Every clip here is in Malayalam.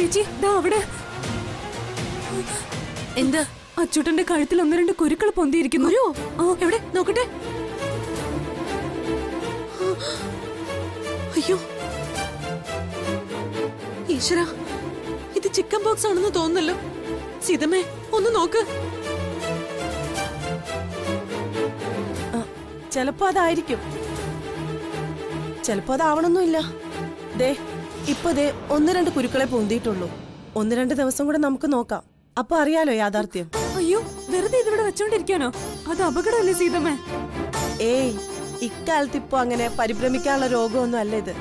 ചേച്ചി ദാ അവിടെ. എന്താ? അച്ചൂട്ടന്റെ കഴുത്തിൽ 1-2 കുരുക്കൾ പൊന്തിയിരിക്കുന്നു. എവിടെ നോക്കട്ടെ. അയ്യോ ഈശ്വര, ഇത് ചിക്കൻ ബോക്സ് ആണെന്ന് തോന്നുന്നല്ലോ. സീതമ്മേ ഒന്ന് നോക്ക്. ചിലപ്പോ അതായിരിക്കും, ചിലപ്പോ അതാവണമെന്നില്ല. ദേ ഇപ്പൊ 1-2 കുരുക്കളെ പൊന്തിയിട്ടുള്ളൂ. 1-2 ദിവസം കൂടെ നമുക്ക് നോക്കാം, അപ്പൊ അറിയാലോ യാഥാർത്ഥ്യം. അയ്യോ, വെറുതെ ഇതിവിടെ വെച്ചോണ്ടിരിക്കാനോ? അത് അപകടമല്ലേ സീതമ്മേ? ഏയ്, ഇക്കാലത്ത് ഇപ്പൊ അങ്ങനെ പരിഭ്രമിക്കാനുള്ള രോഗമൊന്നും അല്ല ഇത്.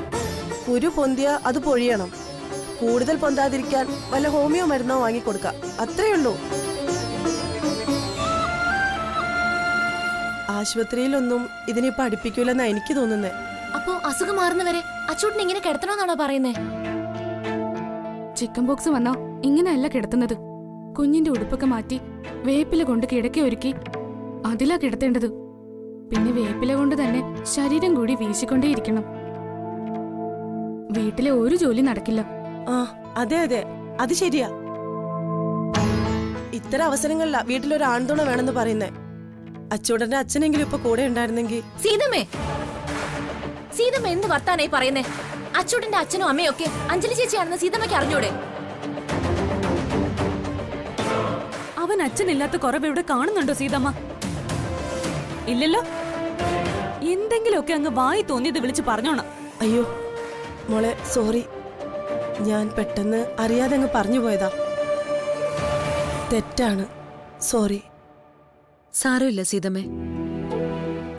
കുരു പൊന്തിയ അത് പൊഴിയണം. കൂടുതൽ പൊന്താതിരിക്കാൻ വല്ല ഹോമിയോ മരുന്നോ വാങ്ങിക്കൊടുക്കാം, അത്രേ ഉള്ളൂ. ആശുപത്രിയിലൊന്നും ഇതിനെ പഠിപ്പിക്കൂലെന്നാ എനിക്ക് തോന്നുന്നേ. അപ്പോ അസുഖം മാറുന്നവരെ അച്ചൂട്ടിനെ ഇങ്ങനെ കിടത്തണമെന്നാണോ പറയുന്നേ? ചിക്കൻ ബോക്സ് വന്നാ ഇങ്ങനെയല്ല കിടത്തുന്നത്. കുഞ്ഞിന്റെ ഉടുപ്പൊക്കെ മാറ്റി വേപ്പില കൊണ്ട് കിടക്കി ഒരുക്കി അതിലാ കിടത്തേണ്ടത്. പിന്നെ വേപ്പില കൊണ്ട് തന്നെ ശരീരം കൂടി വീശിക്കൊണ്ടേയിരിക്കണം. വീട്ടിലെ ഒരു ജോലി നടക്കില്ല. ആ അതെ അതെ, അത് ശരിയാ. ഇത്തരം അവസരങ്ങളിലാ വീട്ടിലൊരു ആൺതുണ വേണമെന്ന് പറയുന്നേ. അച്ചൂടന്റെ അച്ഛനെങ്കിലും ഇപ്പൊ കൂടെ ഉണ്ടായിരുന്നെങ്കിൽ. സീതമ്മേ, സീതമ്മ എന്ത് വർത്താനായി പറയുന്നേ? അച്ചൂട്ടന്റെ അച്ഛനും അമ്മയും ഒക്കെ അഞ്ജലി ചേച്ചിയാണെന്ന് സീതമ്മയ്ക്ക് അറിഞ്ഞൂടെ? അവൻ അച്ഛനില്ലാത്ത കുറവ് ഇവിടെ കാണുന്നുണ്ടോ സീതമ്മ? ഇല്ലല്ലോ. എന്തെങ്കിലുമൊക്കെ അങ്ങ് വായി തോന്നിയത് വിളിച്ച് പറഞ്ഞോണം. അയ്യോ മോളെ, സോറി, ഞാൻ പെട്ടെന്ന് അറിയാതെ അങ്ങ് പറഞ്ഞു പോയതാ. തെറ്റാണ്, സോറി. സാരമില്ല സീതമ്മേ.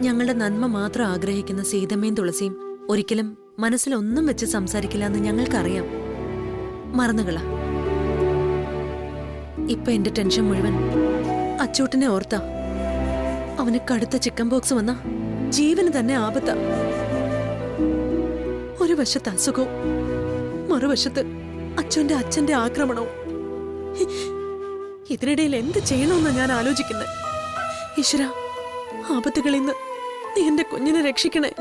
ഞങ്ങളുടെ നന്മ മാത്രം ആഗ്രഹിക്കുന്ന സീതമ്മയും തുളസിയും ഒരിക്കലും മനസ്സിലൊന്നും വെച്ച് സംസാരിക്കില്ല എന്ന് ഞങ്ങൾക്കറിയാം. മറന്നുകള. ഇപ്പൊ എന്റെ ടെൻഷൻ മുഴുവൻ അച്ചൂട്ടിനെ ഓർത്താ. അവന് കടുത്ത ചിക്കൻ ബോക്സ് വന്ന ജീവന് തന്നെ ആപത്താ. ഒരു വശത്ത് അസുഖവും മറുവശത്ത് അച്ഛന്റെ ആക്രമണവും. ഇതിനിടയിൽ എന്ത് ചെയ്യണമെന്നാ ഞാൻ ആലോചിക്കുന്നത്. ഈശ്വര, ആപത്തുകളിൽ നിന്ന് നീ എന്റെ കുഞ്ഞിനെ രക്ഷിക്കണേ.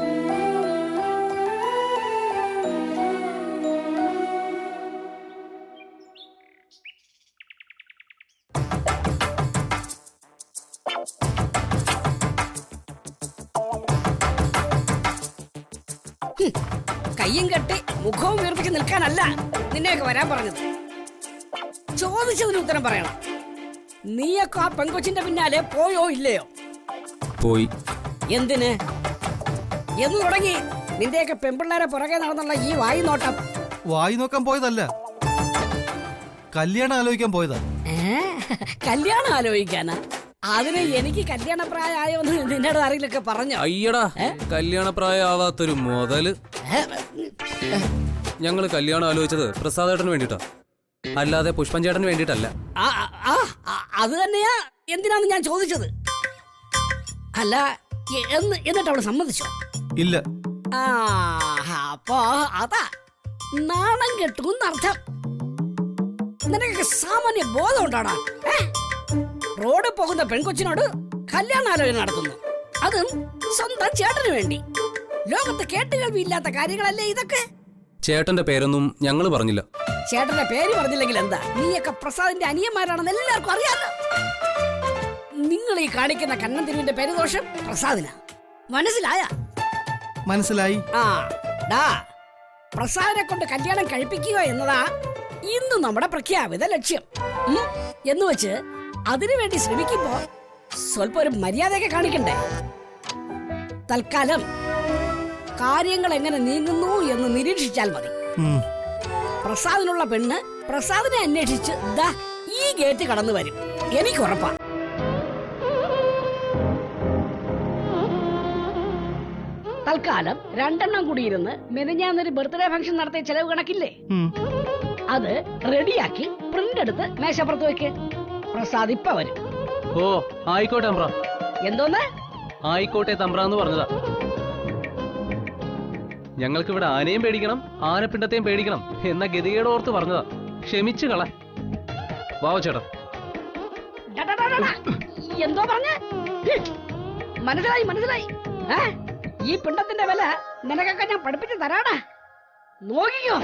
കയ്യും കെട്ടി മുഖവും വീർപ്പിച്ച് നിൽക്കാനല്ല നിന്നെയൊക്കെ വരാൻ പറഞ്ഞത്. ചോദിച്ചതിന് ഉത്തരം പറയണം. നീയൊക്കെ ആ പെങ്കൊച്ചിന്റെ പിന്നാലെ പോയോ ഇല്ലയോ? പോയി. എന്തിന്? എന്ന് തുടങ്ങി നിന്റെയൊക്കെ പെൺപിള്ളേരെ പുറകെ നടന്നുള്ള ഈ വായി നോട്ടം? വായി നോക്കാൻ പോയതല്ല, കല്യാണം ആലോചിക്കാൻ പോയതാ. കല്യാണം ആലോചിക്കാനാ? അതിന് എനിക്ക് കല്യാണപ്രായമായോ എന്ന് നിന്നോട് ആരെങ്കിലൊക്കെ പറഞ്ഞോ? അയ്യടാ, കല്യാണപ്രായമാവാത്തൊരു മുതല്. ഞങ്ങള് കല്യാണം ആലോചിച്ചത് പ്രസാദേട്ടന് വേണ്ടിട്ടാ, അല്ലാതെ പുഷ്പൻ ചേട്ടന് വേണ്ടിട്ടല്ല. അത് തന്നെയാ എന്തിനാന്ന് ഞാൻ ചോദിച്ചത്. അല്ല, എന്നിട്ട് അവള് സമ്മതിച്ചോ? ഇല്ല. അപ്പൊ അതാ നാണം കെട്ടുന്നർത്ഥം. നിനക്കൊക്കെ സാമാന്യ ബോധം ഉണ്ടാടാ. റോഡ് പോകുന്ന പെൺകൊച്ചിനോട് കല്യാണാലോചന നടത്തുന്നു, അതും സ്വന്തം ചേട്ടന് വേണ്ടി. ലോകത്ത് കേട്ടുകേൾവിയില്ലാത്ത കാര്യങ്ങളല്ലേ ഇതൊക്കെ? ചേട്ടന്റെ പേരൊന്നും ഞങ്ങള് പറഞ്ഞില്ല. ചേട്ടന്റെ പേര് പറഞ്ഞില്ലെങ്കിൽ എന്താ? നീയൊക്കെ പ്രസാദിന്റെ അനിയന്മാരാണെന്ന് എല്ലാവർക്കും അറിയാലോ. നിങ്ങൾ ഈ കാണിക്കുന്ന കണ്ണന്തിരിവിന്റെ പേരുദോഷം പ്രസാദിന. മനസ്സിലായ? മനസ്സിലായി. പ്രസാദിനെ കൊണ്ട് കല്യാണം കഴിപ്പിക്കുക എന്നതാ ഇന്ന് നമ്മുടെ പ്രഖ്യാപിത ലക്ഷ്യം. എന്ന് വെച്ച് അതിനുവേണ്ടി ശ്രമിക്കുമ്പോ സ്വല്പം ഒരു മര്യാദയൊക്കെ കാണിക്കണ്ടേ? തൽക്കാലം കാര്യങ്ങൾ എങ്ങനെ നീങ്ങുന്നു എന്ന് നിരീക്ഷിച്ചാൽ മതി. പ്രസാദിനുള്ള പെണ്ണ് പ്രസാദിനെ അന്വേഷിച്ച് ദാ ഈ ഗേറ്റ് കടന്നു വരും, എനിക്ക് ഉറപ്പാ. തൽക്കാലം 2 കൂടി ഇരുന്ന് മെനഞ്ഞാന്നൊരു ബർത്ത്ഡേ ഫംഗ്ഷൻ നടത്തിയ ചെലവ് കണക്കില്ലേ, അത് റെഡിയാക്കി പ്രിന്റ് എടുത്ത് മേശപ്പുറത്ത് വെക്ക്. പ്രസാദ് ഇപ്പ വരും. ഓ ആയിക്കോട്ടെ തമ്പ്ര. എന്തോന്ന്? ആയിക്കോട്ടെ തമ്പ്ര എന്ന് പറഞ്ഞതാ. ഞങ്ങൾക്ക് ഇവിടെ ആനയും പേടിക്കണം ആനപ്പിണ്ടത്തെയും പേടിക്കണം എന്ന ഗതികേട് ഓർത്ത് പറഞ്ഞതാ. ക്ഷമിച്ചു കള. വാവ ചേട്ടാ. എന്തോ പറഞ്ഞ? മനസ്സിലായി. ഈ പിണ്ടത്തിന്റെ വില നിനക്കൊക്കെ ഞാൻ പഠിപ്പിച്ച് തരാടാ. നോക്കിക്കോ.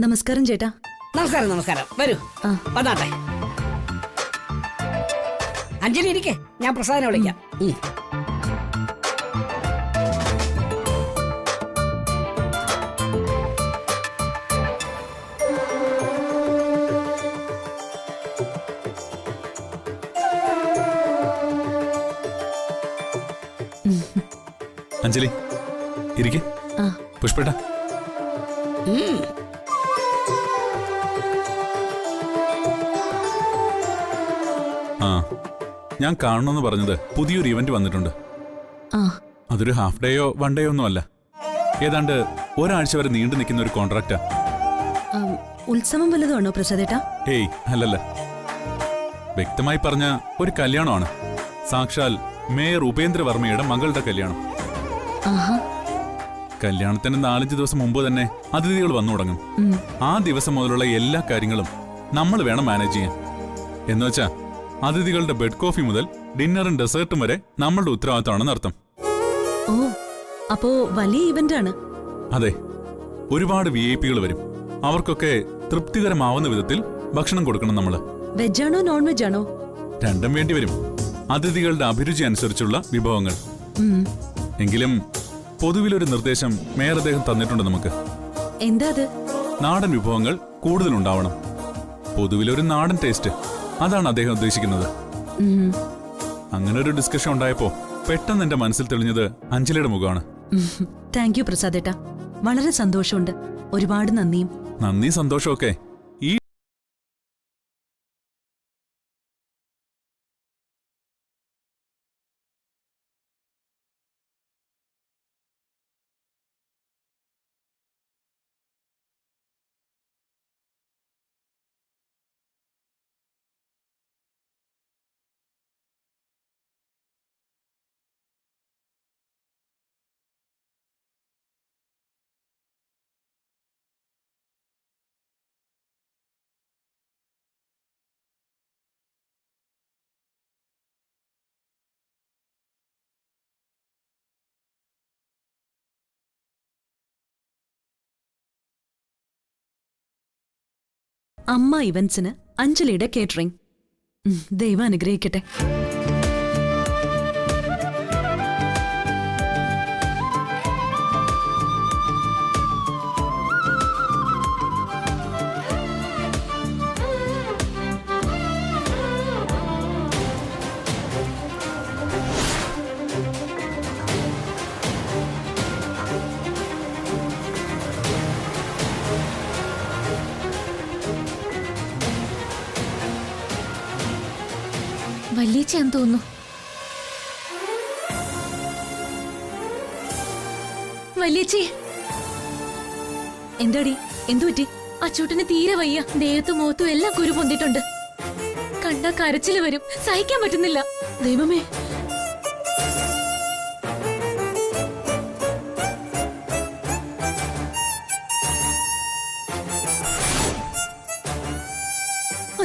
നമസ്കാരം ചേട്ടാ. നമസ്കാരം നമസ്കാരം. വരൂ, ആ. വന്നാട്ടെ. അഞ്ജലി ഇരിക്കെ, ഞാൻ പ്രസാദിനെ വിളിക്കാം. അഞ്ജലി ഇരിക്കെ. പുഷ്പേട്ട. ആ, ഞാൻ കാണണമെന്ന് പറഞ്ഞത് പുതിയൊരു ഇവന്റ് വന്നിട്ടുണ്ട്. അതൊരു ഹാഫ് ഡേയോ വൺ ഡേയോ ഒന്നും അല്ല, ഏതാണ്ട് ഒരാഴ്ച വരെ നീണ്ടു നിൽക്കുന്ന ഒരു കോൺട്രാക്റ്റാ. ഉത്സവം വല്ലതാണോ പ്രസാദേട്ടാ? ഏയ് അല്ലല്ല, വ്യക്തമായി പറഞ്ഞ ഒരു കല്യാണമാണ്. സാക്ഷാൽ മേയർ ഉപേന്ദ്രവർമ്മയുടെ മകളുടെ കല്യാണം. കല്യാണത്തിന് 4-5 ദിവസം മുമ്പ് തന്നെ അതിഥികൾ വന്നു തുടങ്ങും. ആ ദിവസം മുതലുള്ള എല്ലാ കാര്യങ്ങളും നമ്മൾ വേണം മാനേജ് ചെയ്യാൻ. എന്നുവെച്ചാ അതിഥികളുടെ ബെഡ് കോഫി മുതൽ ഡിന്നറും ഡെസേർട്ടും വരെ നമ്മളുടെ ഉത്തരവാദിത്തമാണെന്ന് അർത്ഥം. ഓ, അപ്പോ വലിയ ഇവന്റ് ആണ്. അതെ, ഒരുപാട് VIP-കൾ വരും. അവർക്കൊക്കെ തൃപ്തികരമാവുന്ന വിധത്തിൽ ഭക്ഷണം കൊടുക്കണം നമ്മള്. വെജാണോ നോൺ വെജ് ആണോ? രണ്ടും വേണ്ടി വരും. അതിഥികളുടെ അഭിരുചി അനുസരിച്ചുള്ള വിഭവങ്ങൾ. എങ്കിലും പൊതുവിലൊരു നിർദ്ദേശം മേയർ അദ്ദേഹം തന്നിട്ടുണ്ട് നമുക്ക്. എന്താ അത്? നാടൻ വിഭവങ്ങൾ കൂടുതലുണ്ടാവണം. പൊതുവിലൊരു നാടൻ ടേസ്റ്റ്, അതാണ് അദ്ദേഹം ഉദ്ദേശിക്കുന്നത്. അങ്ങനെ ഒരു ഡിസ്കഷൻ ഉണ്ടായപ്പോ പെട്ടെന്ന് എന്റെ മനസ്സിൽ തെളിഞ്ഞത് അഞ്ജലിയുടെ മുഖമാണ്. താങ്ക് യു പ്രസാദേട്ടാ, വളരെ സന്തോഷമുണ്ട്. ഒരുപാട് നന്ദിയും. നന്ദി സന്തോഷമൊക്കെ ഈ അമ്മ ഇവന്റ്സിന് അഞ്ജലിയുടെ കേറ്ററിംഗ്. ദൈവം അനുഗ്രഹിക്കട്ടെ. വല്യേച്ചയാന്ന് തോന്നുന്നു. വല്യേച്ചി. എന്താടി, എന്തു പറ്റി? അച്ചൂട്ടിന് തീരെ വയ്യ. ദേഹത്തും മുഖത്തും എല്ലാം കുരു പൊന്തിട്ടുണ്ട്. കണ്ടാ കരച്ചില് വരും, സഹിക്കാൻ പറ്റുന്നില്ല. ദൈവമേ,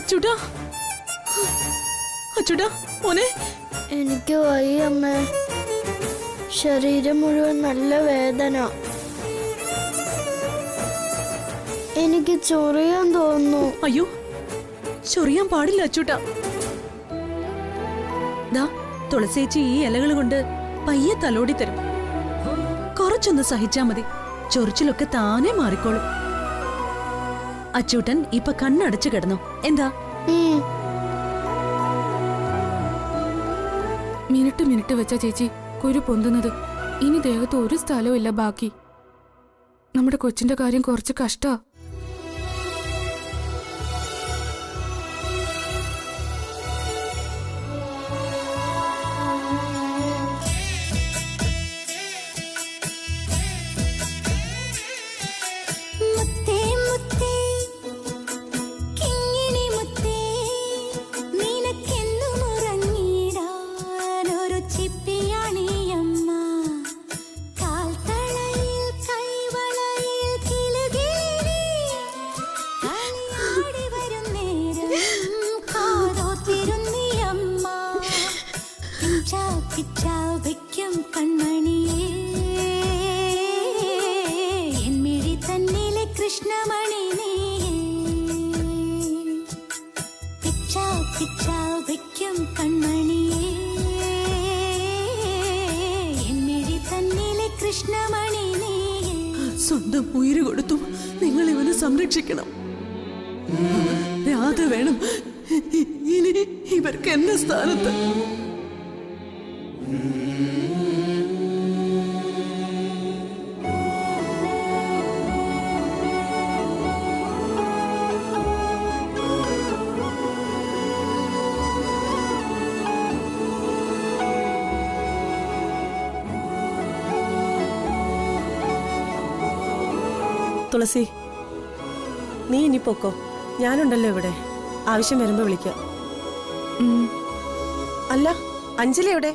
അച്ചൂട്ടാ, അച്ചൂട്ടാ മോനെ. എനിക്ക് വയ്യമ്മേ, ശരീരം മുഴുവൻ നല്ല വേദന. എനിക്ക് ചൊറിയാൻ തോന്നുന്നു. അയ്യോ, ചൊറിയാൻ പാടില്ല അച്ചൂട്ടാ. ദാ തുളസേച്ചി ഈ ഇലകൾ കൊണ്ട് പയ്യെ തലോടി തരും. കുറച്ചൊന്ന് സഹിച്ചാ മതി, ചൊറിച്ചിലൊക്കെ താനെ മാറിക്കോളും. അച്ചൂട്ടൻ ഇപ്പൊ കണ്ണടച്ചു കിടന്നു. എന്താ? മിനിറ്റ് വെച്ച ചേച്ചി കുരു പൊന്തുന്നത്. ഇനി ദേഹത്ത് ഒരു സ്ഥലവും ഇല്ല ബാക്കി. നമ്മുടെ കൊച്ചിന്റെ കാര്യം കുറച്ച് കഷ്ടാ. കാൽത്തളയിൽ കൈവളയിൽ കിലുകിലേ കൃഷ്ണമണി വയ്ക്കും കൺമണിയേ എന്നിടി തന്നിലെ കൃഷ്ണമണി സ്വന്തം ഉയിര് കൊടുത്തു നിങ്ങൾ ഇവനെ സംരക്ഷിക്കണം. രാധ വേണം ഇനി ഇവർക്ക് എന്റെ സ്ഥാനത്ത്. തുളസി, നീ ഇനി പൊക്കോ, ഞാനുണ്ടല്ലോ ഇവിടെ. ആവശ്യം വരുമ്പോ വിളിക്കാം. അല്ല, അഞ്ജലി എവിടെ?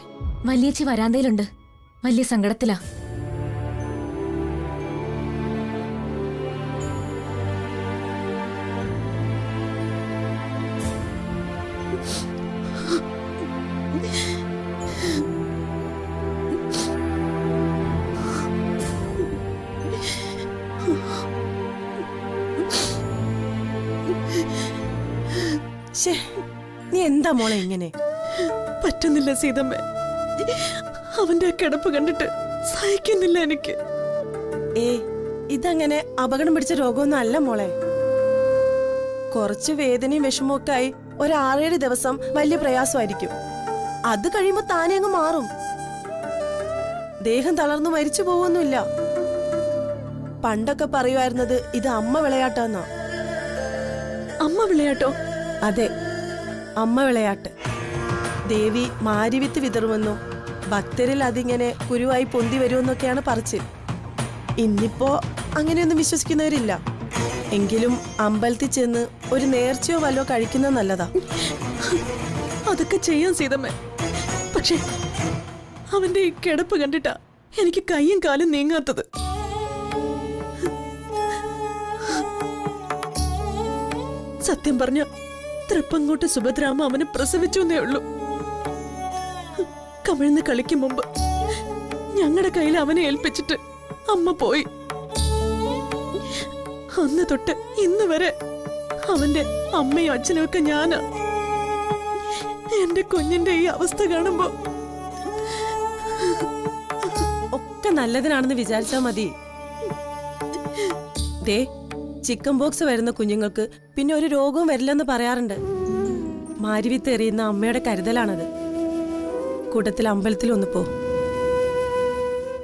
വലിയച്ചി വരാന്തയിലുണ്ട്. വലിയ സങ്കടത്തിലാ. നീ എന്താ മോളെ ഇങ്ങനെ? പറ്റുന്നില്ല സീതമ്മ, അവന്റെ കിടപ്പ് കണ്ടിട്ട് സഹിക്കുന്നില്ല എനിക്ക്. ഇതങ്ങനെ അപകടം പിടിച്ച രോഗമൊന്നും അല്ല മോളെ. കുറച്ച് വേദനയും വിഷമവും ഒക്കെ ആയി 6-7 ദിവസം വലിയ പ്രയാസമായിരിക്കും. അത് കഴിയുമ്പോ താനെ അങ്ങ് മാറും. ദേഹം തളർന്നു മരിച്ചു പോവൊന്നുമില്ല. പണ്ടൊക്കെ പറയുമായിരുന്നത് ഇത് അമ്മ വിളയാട്ടാന്നാ. അമ്മ വിളയാട്ടോ? അതെ, അമ്മ വിളയാട്ട്. ദേവി മാരിവിത്ത് വിതറുമെന്നും ഭക്തരിൽ അതിങ്ങനെ കുരുവായി പൊന്തി വരുമെന്നൊക്കെയാണ് പറച്ചിൽ. ഇന്നിപ്പോ അങ്ങനെയൊന്നും വിശ്വസിക്കുന്നവരില്ല. എങ്കിലും അമ്പലത്തിൽ ചെന്ന് ഒരു നേർച്ചയോ വല്ലോ കഴിക്കുന്നത് നല്ലതാ. അതൊക്കെ ചെയ്യാൻ സീതമ്മ. പക്ഷേ അവന്റെ ഈ കിടപ്പ് കണ്ടിട്ടാ എനിക്ക് കൈയും കാലും നീങ്ങാത്തത്. സത്യം പറഞ്ഞ തൃപ്പങ്ങോട്ട് സുഭദ്രാമ അവനെ പ്രസവിച്ചു എന്നേ ഉള്ളൂ. കമിഴ്ന്ന് കളിക്കും മുമ്പ് ഞങ്ങളുടെ കയ്യിൽ അവനെ ഏൽപ്പിച്ചിട്ട് അമ്മ പോയി. അന്ന് തൊട്ട് ഇന്ന് വരെ അവന്റെ അമ്മയും അച്ഛനും ഒക്കെ ഞാനാ. എന്റെ കുഞ്ഞിന്റെ ഈ അവസ്ഥ കാണുമ്പോ ഒക്കെ നല്ലതിനാണെന്ന് വിചാരിച്ചാ മതി. ദേ, ചിക്കൻ ബോക്സ് വരുന്ന കുഞ്ഞുങ്ങൾക്ക് പിന്നെ ഒരു രോഗവും വരില്ലെന്ന് പറയാറുണ്ട്. മാരിവിത്ത് എറിയുന്ന അമ്മയുടെ കരുതലാണത്. കൂട്ടത്തിൽ അമ്പലത്തിൽ ഒന്ന് പോ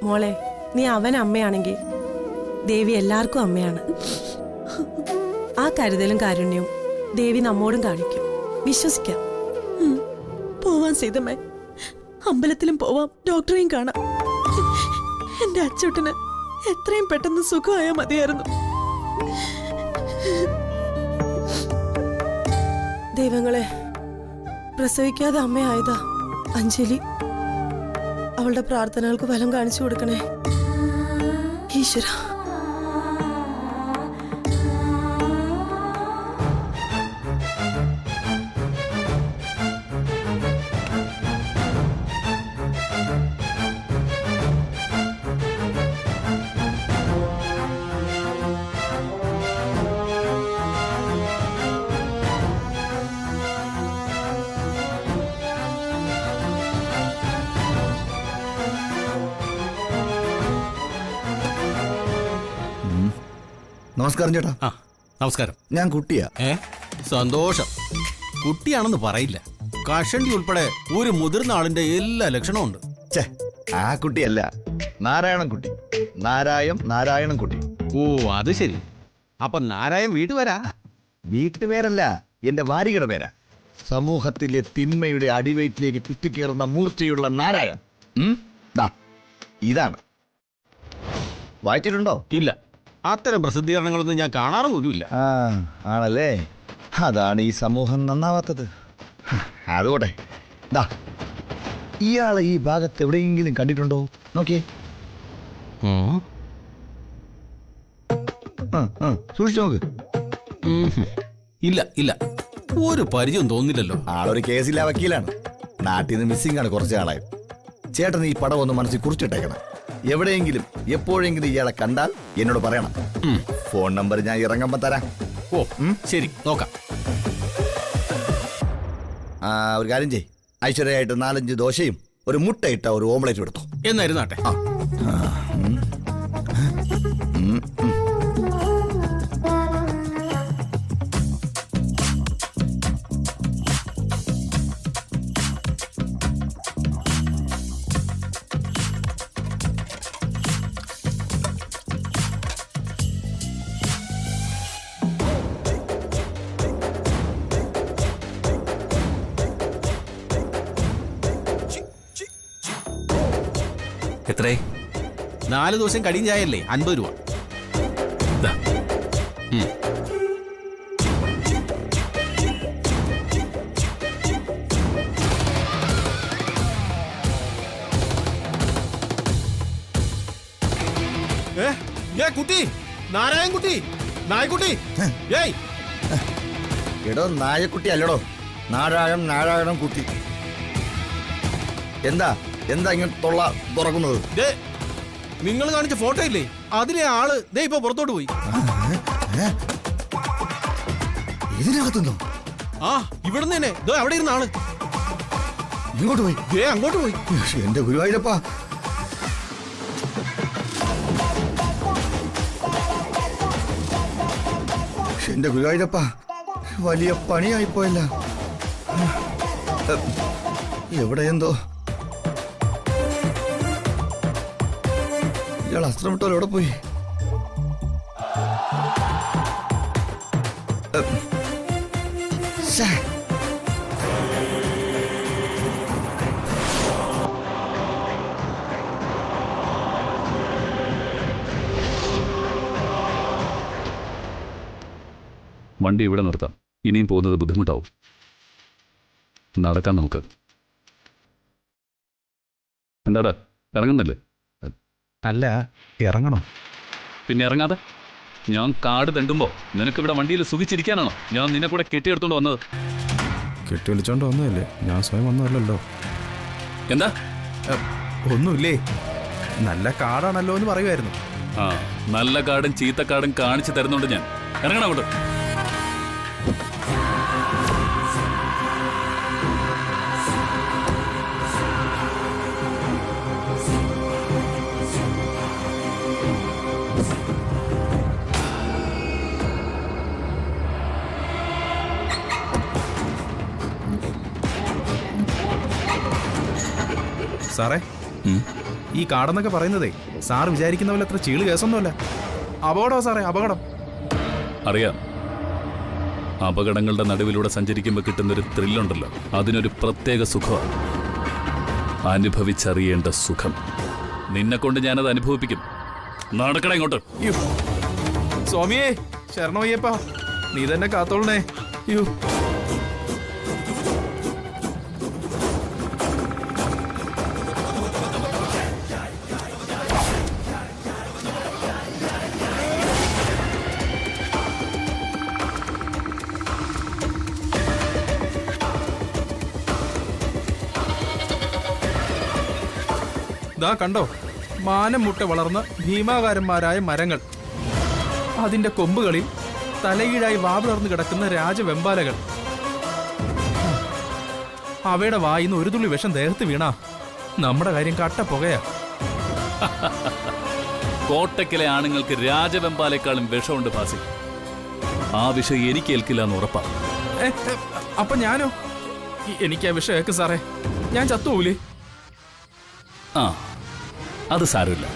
മോളെ. നീ അവൻ അമ്മയാണെങ്കിൽ ദേവി എല്ലാവർക്കും അമ്മയാണ്. ആ കരുതലും കാരുണ്യവും ദേവി നമ്മോടും കാണിക്കും. വിശ്വസിക്കാം. പോവാൻ സീതമ്മേ, അമ്പലത്തിലും പോവാം, ഡോക്ടറെയും കാണാം. എന്റെ അച്ചൂട്ടന് എത്രയും പെട്ടെന്ന് സുഖമായാൽ മതിയായിരുന്നു. ദൈവങ്ങളെ, പ്രസവിക്കാതെ അമ്മയായതാ അഞ്ജലി. അവളുടെ പ്രാർത്ഥനകൾക്ക് ഫലം കാണിച്ചു കൊടുക്കണേ ഈശ്വര. നമസ്കാരം ചേട്ടാ. നമസ്കാരം. ഞാൻ കുട്ടിയാ. സന്തോഷം. കുട്ടിയാണെന്ന് പറയില്ല. കഷണ്ടി ഉൾപ്പെടെ ഒരു മുതിർന്ന ആളിന്റെ എല്ലാ ലക്ഷണവും ഉണ്ട്. ആ കുട്ടിയല്ല, നാരായണൻ കുട്ടി. നാരായണൻ കുട്ടി. ഓ, അത് ശരി. അപ്പൊ നാരായൺ വീട്ടുപേരാ? വീട്ടുപേരല്ല, എന്റെ വാരികയുടെ പേരാ. സമൂഹത്തിലെ തിന്മയുടെ അടിവയറ്റിലേക്ക് കുത്തിക്കേറുന്ന മൂർച്ചയുള്ള നാരായൺ. ഇതാണ്. വായിച്ചിട്ടുണ്ടോ? ഇല്ല, അത്തരം പ്രസിദ്ധീകരണങ്ങളൊന്നും ഞാൻ കാണാറൊന്നുമില്ല. ആണല്ലേ? അതാണ് ഈ സമൂഹം നന്നാവാത്തത്. അതുകൊട്ടെ, ഇയാളെ ഈ ഭാഗത്ത് എവിടെയെങ്കിലും കണ്ടിട്ടുണ്ടോ? നോക്കിയേ. സൂക്ഷിച്ചു നോക്ക്. ഇല്ല ഇല്ല, ഒരു പരിചയം തോന്നില്ലല്ലോ. ആളൊരു കേസില്ല വക്കീലാണ്. നാട്ടിൽ നിന്ന് മിസ്സിംഗ് ആണ് കുറച്ച് ആളായി. ചേട്ടൻ ഈ പടം ഒന്ന് മനസ്സിൽ കുറിച്ചിട്ടേക്കണം. എവിടെയെങ്കിലും എപ്പോഴെങ്കിലും ഇയാളെ കണ്ടാൽ എന്നോട് പറയണം. ഫോൺ നമ്പർ ഞാൻ ഇറങ്ങുമ്പോ തരാം. ഓ ശരി, നോക്കാം. ഒരു കാര്യം ചെയ്, ഐശ്വര്യമായിട്ട് 4-5 ദോശയും ഒരു മുട്ട ഇട്ട ഒരു ഓംലേറ്റ് എടുത്തോ. എന്നായിരുന്നാട്ടെ. എത്രേ? 4 ദിവസം കടിയും ചായല്ലേ, 50 രൂപ. കുട്ടി, നാരായൺ കുട്ടി, നായക്കുട്ടി. എടോ നായക്കുട്ടി അല്ലടോ, നാരായണം കുട്ടി. എന്താ ഇങ്ങനെ തൊള്ള തുറക്കുന്നത്? നിങ്ങൾ കാണിച്ച ഫോട്ടോ ഇല്ലേ, അതിലെ ആള് ദേ ഇപ്പൊ പുറത്തോട്ട് പോയി. ഇതിനകത്തുണ്ടോ? ആ ഇവിടുന്ന് തന്നെ അവിടെ ഇരുന്ന ആള് ഇങ്ങോട്ട് പോയി. അങ്ങോട്ട് പോയി. എന്റെ ഗുരുവായൂരപ്പാ. എന്റെ ഗുരുവായൂരപ്പാ, വലിയ പണിയായിപ്പോയല്ല. എവിടെയെന്തോ ഇയാൾ അസ്ത്രമിട്ടോ എവിടെ പോയി? വണ്ടി ഇവിടെ നിർത്താം. ഇനിയും പോകുന്നത് ബുദ്ധിമുട്ടാവും. നടക്കാൻ നമുക്ക്. എന്താടാ, ഇറങ്ങുന്നില്ലേ? അല്ല, ഇറങ്ങണം. പിന്നെ ഇറങ്ങാതെ? ഞാൻ കാട് തെണ്ടുമ്പോ നിനക്കിവിടെ വണ്ടിയിൽ സുഖിച്ചിരിക്കാനാണോ ഞാൻ നിന്നെ കൂടെ കെട്ടിയെടുത്തോണ്ട് വന്നത്? കെട്ടി വിളിച്ചോണ്ട് വന്നതല്ലേ, ഞാൻ സ്വയം വന്നതല്ലോ. എന്താ? ഒന്നുമില്ലേ, നല്ല കാടാണല്ലോ എന്ന് പറയുമായിരുന്നു. ആ, നല്ല കാടും ചീത്തക്കാടും കാണിച്ചു തരുന്നുണ്ട് ഞാൻ. ഇറങ്ങണം അങ്ങോട്ട്. സാറേ, ഈ കാടെന്നൊക്കെ പറയുന്നതേ സാർ വിചാരിക്കുന്ന പോലെ അത്ര ചീള് കേസൊന്നുമല്ല. അപകടമോ സാറേ, അപകടം. അറിയാം. അപകടങ്ങളുടെ നടുവിലൂടെ സഞ്ചരിക്കുമ്പോൾ കിട്ടുന്നൊരു ത്രില്ലുണ്ടല്ലോ, അതിനൊരു പ്രത്യേക സുഖമാണ്. അനുഭവിച്ചറിയേണ്ട സുഖം. നിന്നെ കൊണ്ട് ഞാനത് അനുഭവിപ്പിക്കും. നടക്കട ഇങ്ങോട്ട്. സ്വാമിയേ, ശരണമയ്യപ്പ, നീ തന്നെ കാത്തോളണേ. യു കണ്ടോ, മാനം മുട്ട വളർന്ന ഭീമാകാരന്മാരായ മരങ്ങൾ. അതിന്റെ കൊമ്പുകളിൽ തലകീഴായി വാവിളർന്നു കിടക്കുന്ന രാജവെമ്പാലകൾ. അവയുടെ വായിന്ന് ഒരു തുള്ളി വിഷം ദേഹത്ത് വീണാ നമ്മുടെ കാര്യം കട്ടപ്പുകയാ. കോട്ടയ്ക്കലെ ആണുങ്ങൾക്ക് രാജവെമ്പാലേക്കാളും വിഷമുണ്ട് ഭാസി. ആ വിഷം എനിക്ക് ഏൽക്കില്ല എന്ന് ഉറപ്പാ. അപ്പൊ ഞാനോ? എനിക്ക് ആ വിഷം ഏൽക്കും സാറേ, ഞാൻ ചത്തുപോകൂലേ? ആ, അത് സാരമില്ല.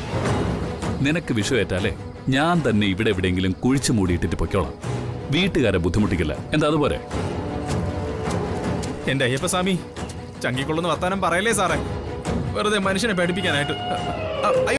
നിനക്ക് വിഷമേറ്റാലേ ഞാൻ തന്നെ ഇവിടെ എവിടെയെങ്കിലും കുഴിച്ചു മൂടിയിട്ടിട്ട് പൊയ്ക്കോളാം. വീട്ടുകാരെ ബുദ്ധിമുട്ടിക്കില്ല. എന്താ അതുപോലെ? എന്റെ അയ്യപ്പസ്വാമി, ചങ്കിക്കൊള്ളുന്ന വർത്താനം പറയല്ലേ സാറേ, വെറുതെ മനുഷ്യനെ പേടിപ്പിക്കാനായിട്ട്. അയ്യോ